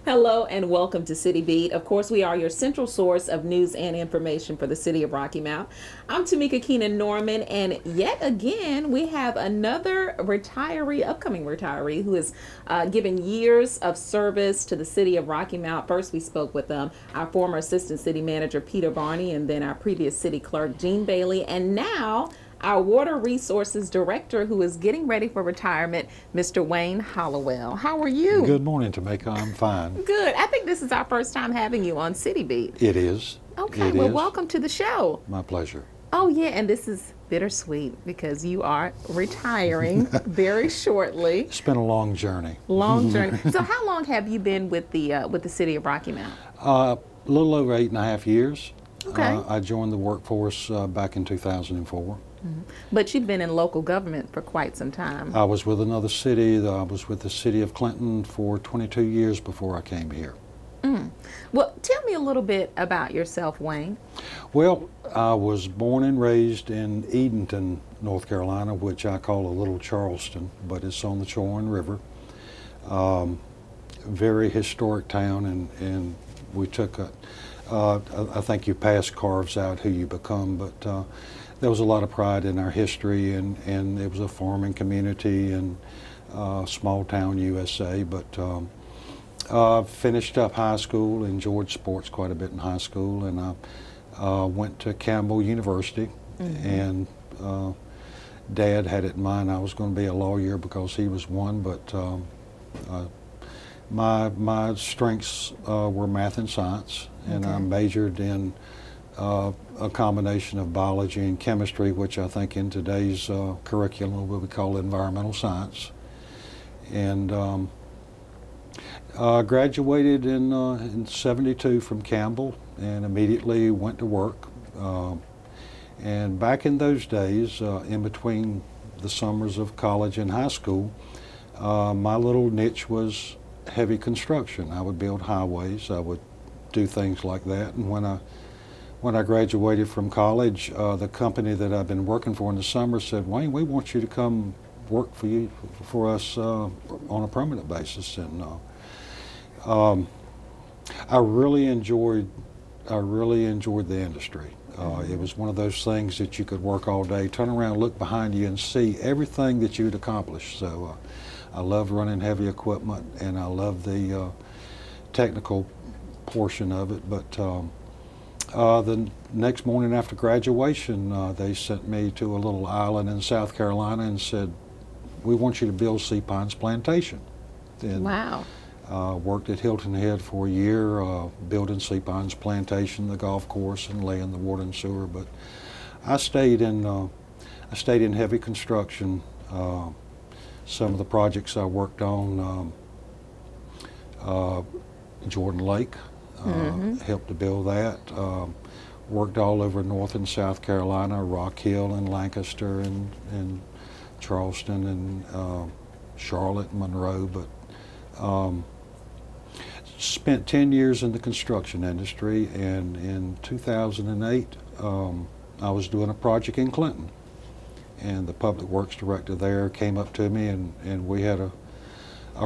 Hello and welcome to City Beat. Of course, we are your central source of news and information for the city of Rocky Mount. I'm Tamika Keenan Norman, and yet again, we have another upcoming retiree, who is giving years of service to the city of Rocky Mount. First, we spoke with our former Assistant City Manager, Peter Barney, and then our previous City Clerk, Jean Bailey, and now our Water Resources Director, who is getting ready for retirement, Mr. Wayne Hollowell. How are you? Good morning, Tamika. I'm fine. Good. I think this is our first time having you on City Beat. It is. Okay, well, welcome to the show. My pleasure. Oh, yeah, and this is bittersweet because you are retiring very shortly. It's been a long journey. Long journey. So how long have you been with the city of Rocky Mount? A little over 8.5 years. Okay. I joined the workforce back in 2004. Mm-hmm. But you've been in local government for quite some time. I was with another city. I was with the city of Clinton for 22 years before I came here. Mm. Well, tell me a little bit about yourself, Wayne. Well, I was born and raised in Edenton, North Carolina, which I call a little Charleston, but it's on the Chowan River. Very historic town, and we took I think you pass carves out who you become, but there was a lot of pride in our history, and it was a farming community and small town USA. But finished up high school, enjoyed sports quite a bit in high school, and I went to Campbell University. Mm-hmm. And Dad had it in mind I was going to be a lawyer because he was one, but my strengths were math and science, and okay. I majored in a combination of biology and chemistry, which I think in today's curriculum we would call environmental science. And graduated in '72 from Campbell and immediately went to work. And back in those days, in between the summers of college and high school, my little niche was heavy construction. I would build highways, I would do things like that. And when I graduated from college, the company that I've been working for in the summer said, "Wayne, we want you to come work for us on a permanent basis." And I really enjoyed the industry. It was one of those things that you could work all day, turn around, look behind you, and see everything that you'd accomplished. So I loved running heavy equipment, and I loved the technical portion of it. But the next morning after graduation, they sent me to a little island in South Carolina and said, "We want you to build Sea Pines Plantation." And wow. Worked at Hilton Head for a year, building Sea Pines Plantation, the golf course, and laying the water and sewer. But I stayed in heavy construction. Some of the projects I worked on, Jordan Lake, helped to build that. Worked all over North and South Carolina, Rock Hill and Lancaster and Charleston and Charlotte and Monroe. But spent 10 years in the construction industry, and in 2008 I was doing a project in Clinton, and the public works director there came up to me, and we had a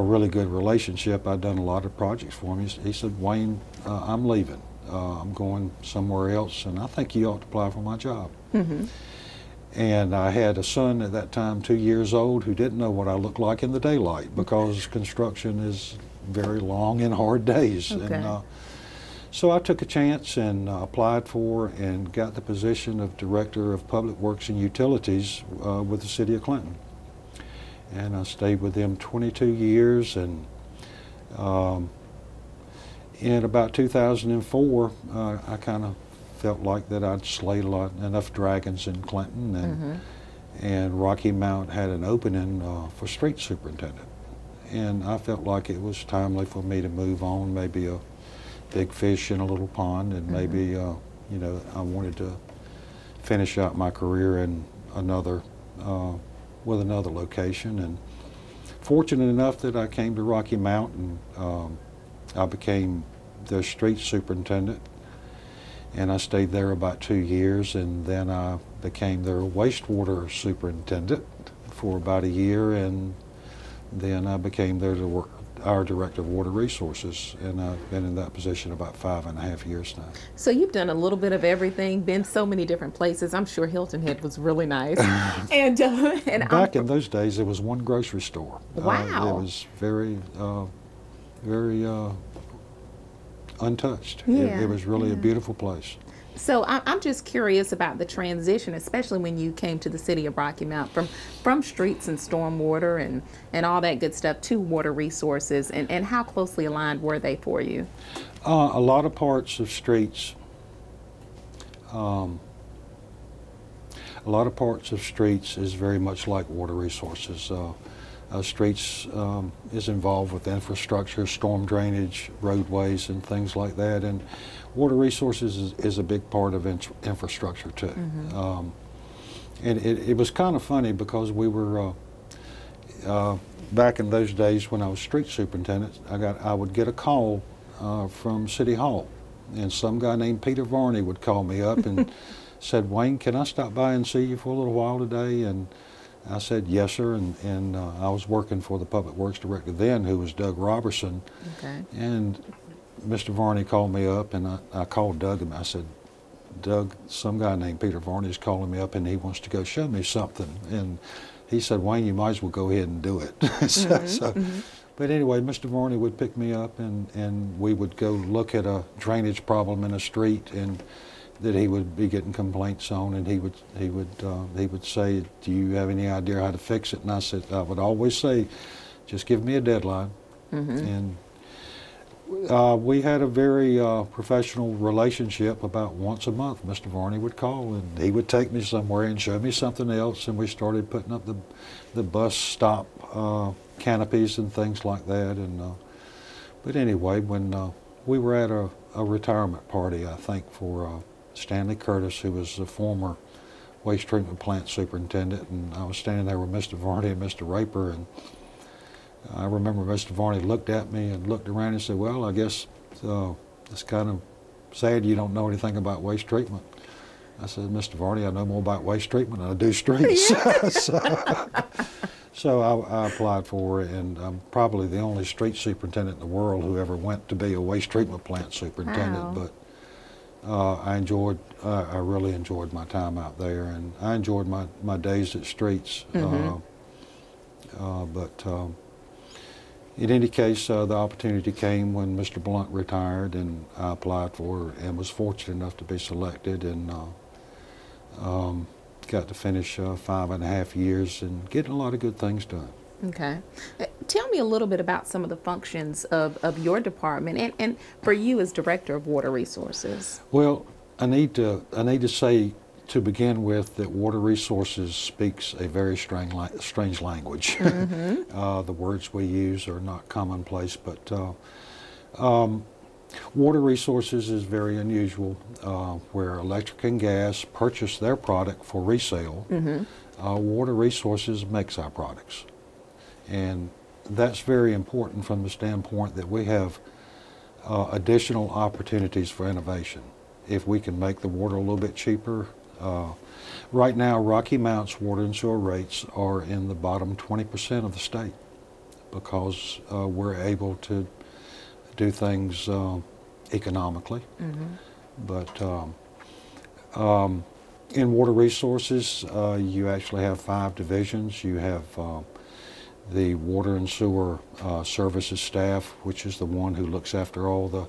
really good relationship. I'd done a lot of projects for him. He said, "Wayne, I'm leaving. I'm going somewhere else, and I think you ought to apply for my job." Mm-hmm. And I had a son at that time, 2 years old, who didn't know what I looked like in the daylight, because construction is very long and hard days. Okay. And so I took a chance and applied for and got the position of Director of Public Works and Utilities with the City of Clinton. And I stayed with them 22 years, and in about 2004, I kind of felt like that I'd slayed enough dragons in Clinton, and Rocky Mount had an opening for street superintendent. And I felt like it was timely for me to move on, maybe a big fish in a little pond, and maybe, you know, I wanted to finish out my career in with another location. And fortunate enough that I came to Rocky Mount, and I became their street superintendent, and I stayed there about 2 years, and then I became their wastewater superintendent for about a year, and then I became their our Director of Water Resources, and I've been in that position about 5.5 years now. So you've done a little bit of everything, been so many different places. I'm sure Hilton Head was really nice. And Back in those days, there was one grocery store. Wow. It was very, very untouched. Yeah, It was really a beautiful place. So I'm just curious about the transition, especially when you came to the city of Rocky Mount from streets and stormwater and all that good stuff to water resources, and how closely aligned were they for you? A lot of parts of streets, is very much like water resources. Streets is involved with infrastructure, storm drainage, roadways, and things like that. And water resources is a big part of infrastructure too. And it was kind of funny because we were back in those days when I was street superintendent. I would get a call from City Hall, and some guy named Peter Varney would call me up and said, "Wayne, can I stop by and see you for a little while today?" And I said, "Yes, sir." And I was working for the Public Works Director then, who was Doug Robertson. Okay. And Mr. Varney called me up, and I called Doug, and I said, "Doug, some guy named Peter Varney is calling me up, and he wants to go show me something." And he said, "Wayne, you might as well go ahead and do it." But anyway, Mr. Varney would pick me up, and we would go look at a drainage problem in a street, and that he would be getting complaints on, and he would say, "Do you have any idea how to fix it?" And I would always say, "Just give me a deadline." And we had a very professional relationship. About once a month, Mr. Varney would call, and he would take me somewhere and show me something else, and we started putting up the bus stop canopies and things like that. And but anyway, when we were at a retirement party, I think, for Stanley Curtis, who was the former waste treatment plant superintendent, and I was standing there with Mr. Varney and Mr. Raper, and I remember Mr. Varney looked at me and looked around and said, "Well, I guess it's kind of sad you don't know anything about waste treatment." I said, "Mr. Varney, I know more about waste treatment than I do streets." So I applied for it, and I'm probably the only street superintendent in the world who ever went to be a waste treatment plant superintendent. Wow. But I really enjoyed my time out there, and I enjoyed my days at streets. But in any case, the opportunity came when Mr. Blunt retired, and I applied for it and was fortunate enough to be selected, and got to finish 5.5 years and getting a lot of good things done. Okay. Tell me a little bit about some of the functions of your department and for you as Director of Water Resources. Well, I need to say to begin with that water resources speaks a very strange language. The words we use are not commonplace, but water resources is very unusual, where electric and gas purchase their product for resale. Water resources makes our products. And that's very important from the standpoint that we have additional opportunities for innovation. If we can make the water a little bit cheaper. Right now, Rocky Mount's water and sewer rates are in the bottom 20% of the state because we're able to do things economically. But in water resources, you actually have 5 divisions. You have the water and sewer services staff, which is the one who looks after all the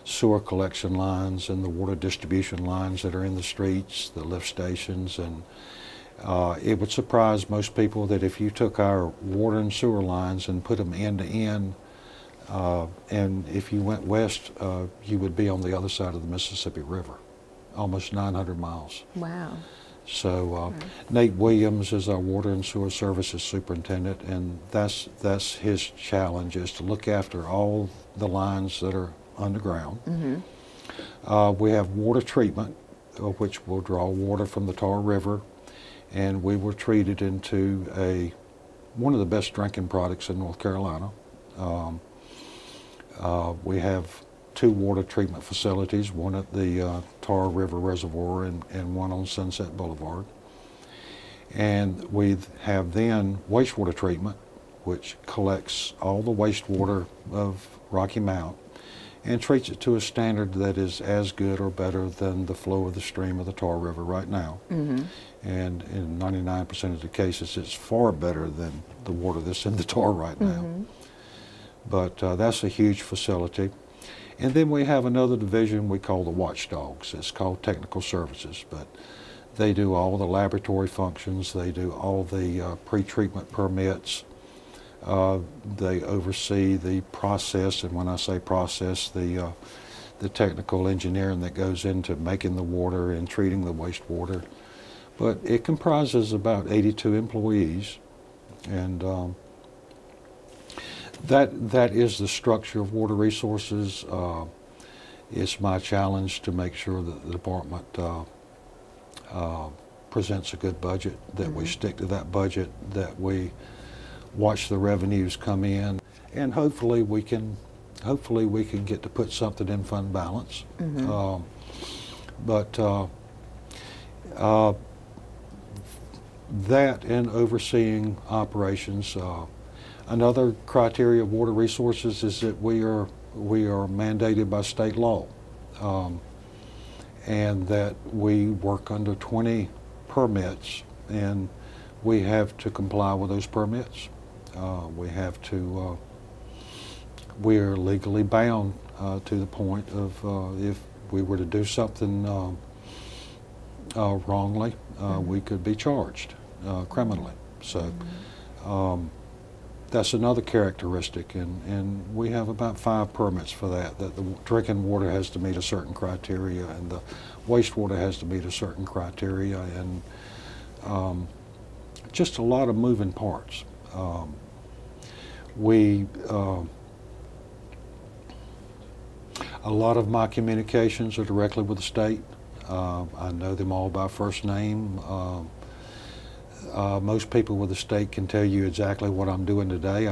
sewer collection lines and the water distribution lines that are in the streets, the lift stations. And it would surprise most people that if you took our water and sewer lines and put them end to end, and if you went west, you would be on the other side of the Mississippi River, almost 900 miles. Wow. So Nate Williams is our water and sewer services superintendent, and that's his challenge, is to look after all the lines that are underground. We have water treatment, which will draw water from the Tar River, and we were treated into one of the best drinking products in North Carolina. We have 2 water treatment facilities, one at the Tar River Reservoir and one on Sunset Boulevard. And we have then wastewater treatment, which collects all the wastewater of Rocky Mount and treats it to a standard that is as good or better than the flow of the stream of the Tar River right now. Mm-hmm. And in 99% of the cases, it's far better than the water that's in the Tar right now. Mm-hmm. But that's a huge facility. And then we have another division we call the Watchdogs. It's called Technical Services, but they do all the laboratory functions. They do all the pre-treatment permits. They oversee the process, and when I say process, the technical engineering that goes into making the water and treating the wastewater. But it comprises about 82 employees, and that is the structure of water resources. It's my challenge to make sure that the department presents a good budget, that we stick to that budget, that we watch the revenues come in, and hopefully we can get to put something in fund balance. That and overseeing operations. Another criteria of water resources is that we are mandated by state law, and that we work under 20 permits, and we have to comply with those permits. We are legally bound to the point of if we were to do something wrongly, we could be charged criminally. So that's another characteristic, and we have about 5 permits for that the drinking water has to meet a certain criteria, and the wastewater has to meet a certain criteria, and just a lot of moving parts. A lot of my communications are directly with the state. I know them all by first name. Most people with the state can tell you exactly what I'm doing today.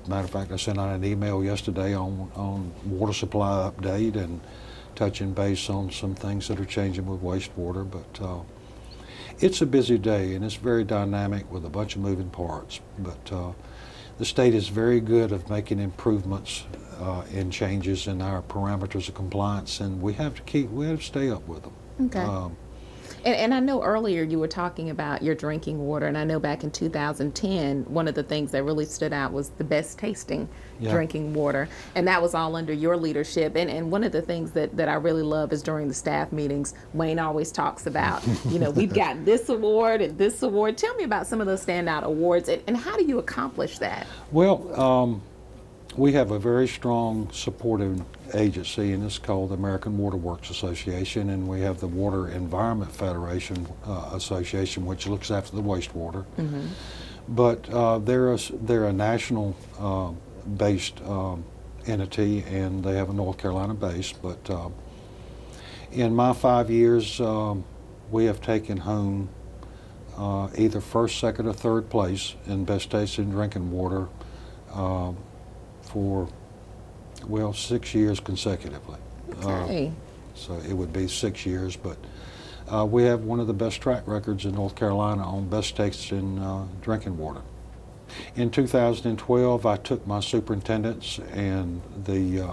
Matter of fact, I sent out an email yesterday on water supply update and touching base on some things that are changing with wastewater. But it's a busy day, and it's very dynamic with a bunch of moving parts. But the state is very good at making improvements and changes in our parameters of compliance, and we have to stay up with them. Okay. And I know earlier you were talking about your drinking water, and I know back in 2010, one of the things that really stood out was the best tasting drinking water, and that was all under your leadership. And one of the things that I really love is during the staff meetings, Wayne always talks about, we've got this award and this award. Tell me about some of those standout awards, and how do you accomplish that? Well, we have a very strong supportive agency, and it's called the American Water Works Association, and we have the Water Environment Federation Association, which looks after the wastewater. Mm-hmm. But they're a national based entity, and they have a North Carolina base. But in my 5 years, we have taken home either first, second, or third place in best tasting drinking water for 6 years consecutively. Okay. So it would be 6 years, but we have one of the best track records in North Carolina on best tasting drinking water. In 2012, I took my superintendents, and the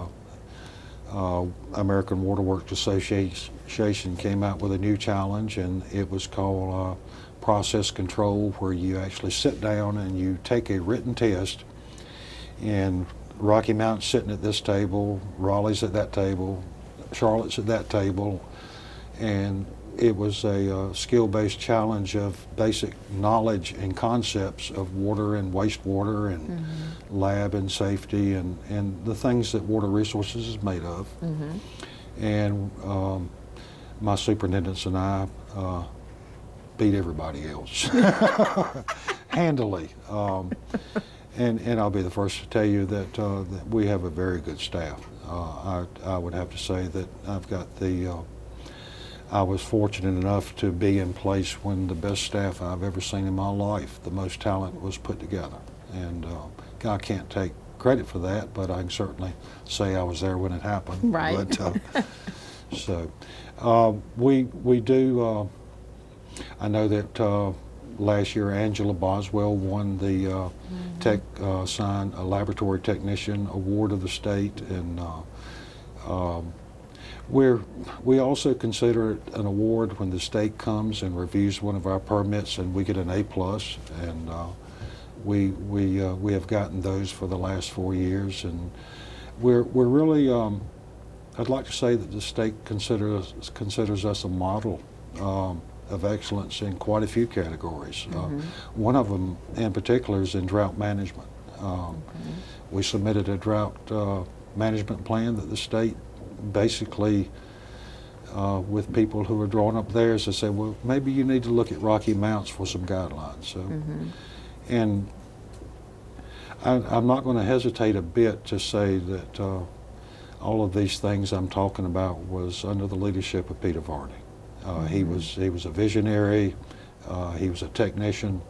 American Water Works Association came out with a new challenge, and it was called process control, where you actually sit down and you take a written test, and Rocky Mount's sitting at this table, Raleigh's at that table, Charlotte's at that table, and it was a skill-based challenge of basic knowledge and concepts of water and wastewater and mm-hmm. lab and safety and the things that water resources is made of. Mm-hmm. And my superintendents and I beat everybody else handily. And I'll be the first to tell you that we have a very good staff. I would have to say that I've got I was fortunate enough to be in place when the best staff I've ever seen in my life, the most talent was put together. And I can't take credit for that, but I can certainly say I was there when it happened. Right. But, we do, I know that last year, Angela Boswell won the Laboratory Technician Award of the state, and um, we also consider it an award when the state comes and reviews one of our permits and we get an A+, and we have gotten those for the last 4 years, and we're really I'd like to say that the state considers us a model of excellence in quite a few categories. One of them in particular is in drought management. We submitted a drought management plan that the state basically, with people who are drawing up theirs, they say, well, maybe you need to look at Rocky Mounts for some guidelines. So, and I'm not going to hesitate a bit to say that all of these things I'm talking about was under the leadership of Peter Varney. He was a visionary. He was a technician.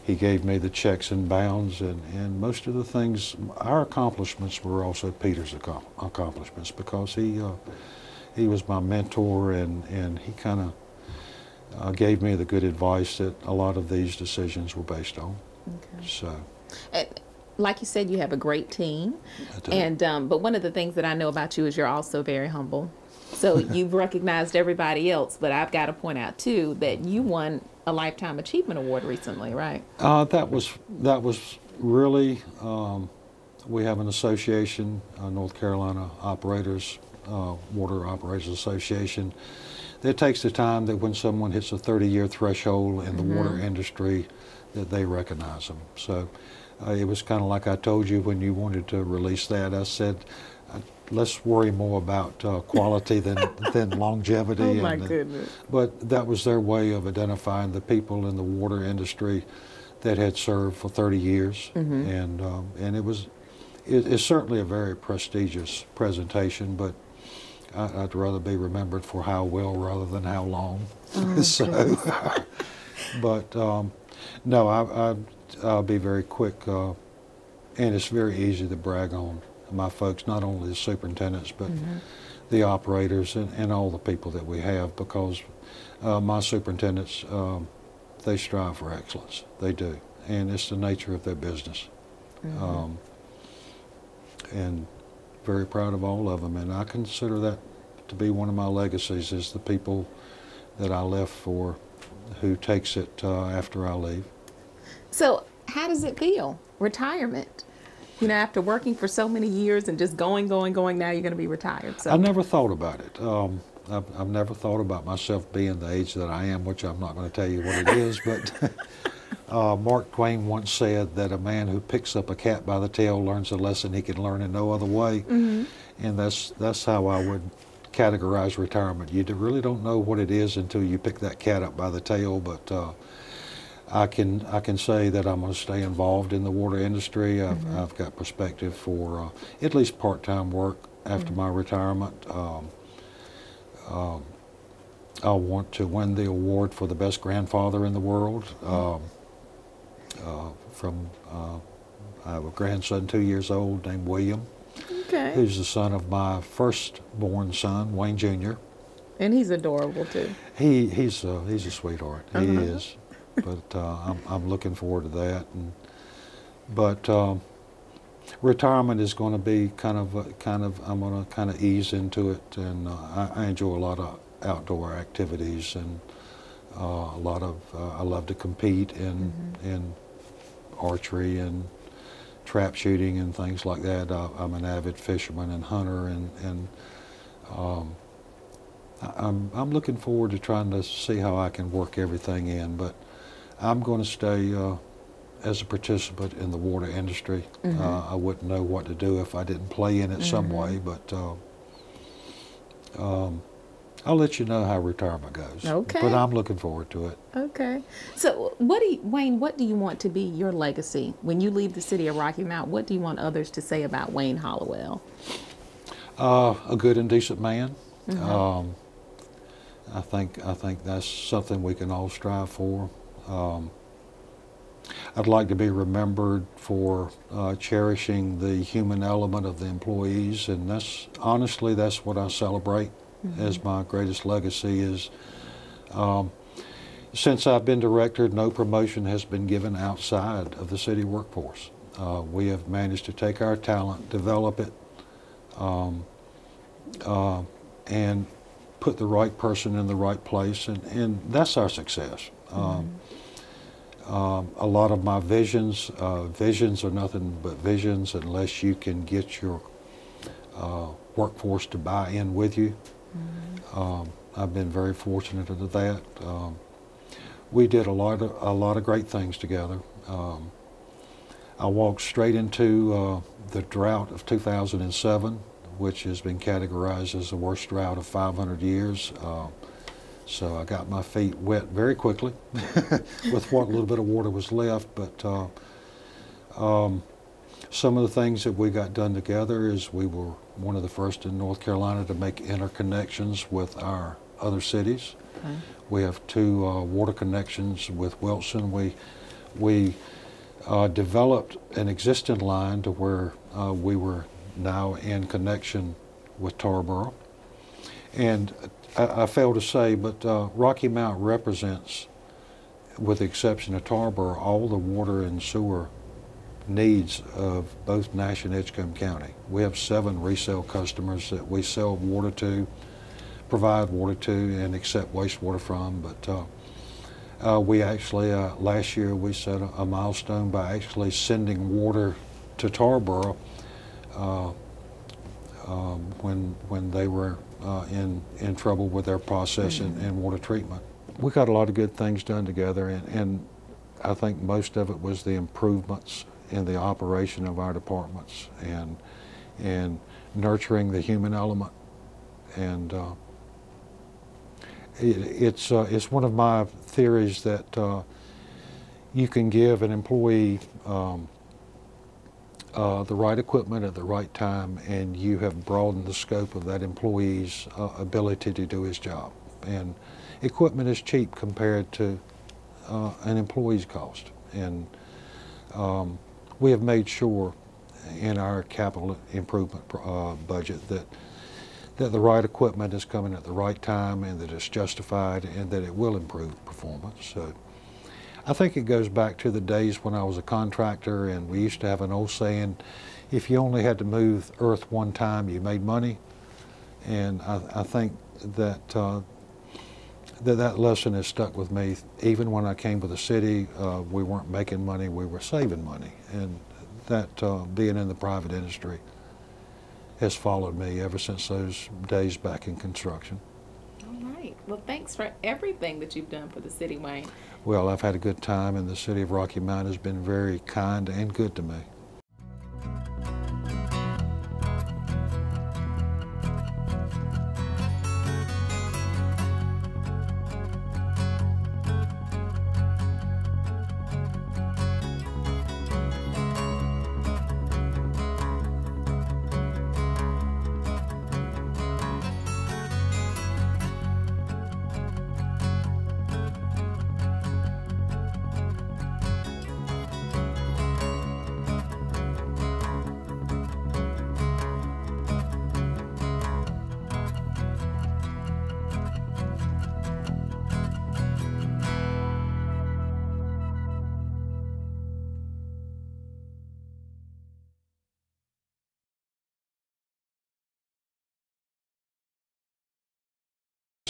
He gave me the checks and bounds, and most of the things, our accomplishments were also Peter's accomplishments, because he was my mentor, and he kind of gave me the good advice that a lot of these decisions were based on. Okay. So. Like you said, you have a great team, and but one of the things that I know about you is you're also very humble. So you've recognized everybody else, but I've got to point out too that you won a Lifetime Achievement Award recently, right? That was really, we have an association, North Carolina Operators, Water Operators Association, that takes the time that when someone hits a 30-year threshold in the water industry, that they recognize them. So it was kind of like I told you when you wanted to release that. I said, let's worry more about quality than longevity. Oh my goodness. But that was their way of identifying the people in the water industry that had served for 30 years. And it's certainly a very prestigious presentation, but I'd rather be remembered for how well rather than how long. So, but no, I'll be very quick, and it's very easy to brag on my folks, not only the superintendents, but the operators and all the people that we have, because my superintendents, they strive for excellence. They do, and it's the nature of their business. And very proud of all of them, and I consider that to be one of my legacies, is the people that I left for, who takes it after I leave. So how does it feel, retirement? You know, after working for so many years and just going, now you're going to be retired. So I never thought about it. I've never thought about myself being the age that I am, which I'm not going to tell you what it is, but Mark Twain once said that a man who picks up a cat by the tail learns a lesson he can learn in no other way. And that's how I would categorize retirement. You really don't know what it is until you pick that cat up by the tail, but I can say that I'm going to stay involved in the water industry. I've got perspective for at least part-time work after my retirement. I want to win the award for the best grandfather in the world. I have a grandson 2 years old named William, who's the son of my first-born son, Wayne Jr. And he's adorable too. He's a sweetheart. He is. But I'm looking forward to that. But retirement is going to be I'm going to kind of ease into it, and I enjoy a lot of outdoor activities, and a lot of I love to compete in archery and trap shooting and things like that. I'm an avid fisherman and hunter, and I'm looking forward to trying to see how I can work everything in, but I'm going to stay as a participant in the water industry. I wouldn't know what to do if I didn't play in it some way, but I'll let you know how retirement goes. Okay. But I'm looking forward to it. Okay. So Wayne, what do you want to be your legacy? When you leave the city of Rocky Mount, what do you want others to say about Wayne Hollowell? A good and decent man. I think that's something we can all strive for. I'd like to be remembered for cherishing the human element of the employees, and that's what I celebrate as my greatest legacy is, Since I've been director, no promotion has been given outside of the city workforce. We have managed to take our talent, develop it, and put the right person in the right place, and that's our success. A lot of my visions are nothing but visions unless you can get your workforce to buy in with you. I've been very fortunate of that. We did a lot of great things together. I walked straight into the drought of 2007, which has been categorized as the worst drought of 500 years. So I got my feet wet very quickly with what little bit of water was left. But some of the things that we got done together is we were one of the first in North Carolina to make interconnections with our other cities. Okay. We have 2 water connections with Wilson. We developed an existing line to where we were now in connection with Tarboro. And I failed to say, but Rocky Mount represents, with the exception of Tarboro, all the water and sewer needs of both Nash and Edgecombe County. We have 7 resale customers that we sell water to, provide water to, and accept wastewater from. But we actually, last year, we set a milestone by actually sending water to Tarboro when they were in trouble with their process and water treatment. We got a lot of good things done together, and I think most of it was the improvements in the operation of our departments and nurturing the human element. And it's one of my theories that you can give an employee the right equipment at the right time, and you have broadened the scope of that employee's ability to do his job. And equipment is cheap compared to an employee's cost. And we have made sure in our capital improvement budget that the right equipment is coming at the right time, and that it's justified, and that it will improve performance. So I think it goes back to the days when I was a contractor, and we used to have an old saying, if you only had to move earth one time, you made money. And I think that that lesson has stuck with me. Even when I came to the city, we weren't making money, we were saving money. And that being in the private industry has followed me ever since those days back in construction. All right. Well, thanks for everything that you've done for the city, Wayne. Well, I've had a good time, and the city of Rocky Mount has been very kind and good to me.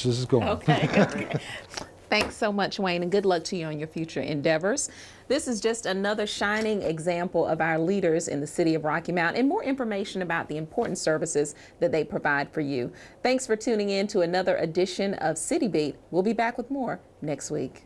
This is going. Okay. Thanks so much, Wayne, and good luck to you on your future endeavors. This is just another shining example of our leaders in the city of Rocky Mount, and more information about the important services that they provide for you. Thanks for tuning in to another edition of City Beat. We'll be back with more next week.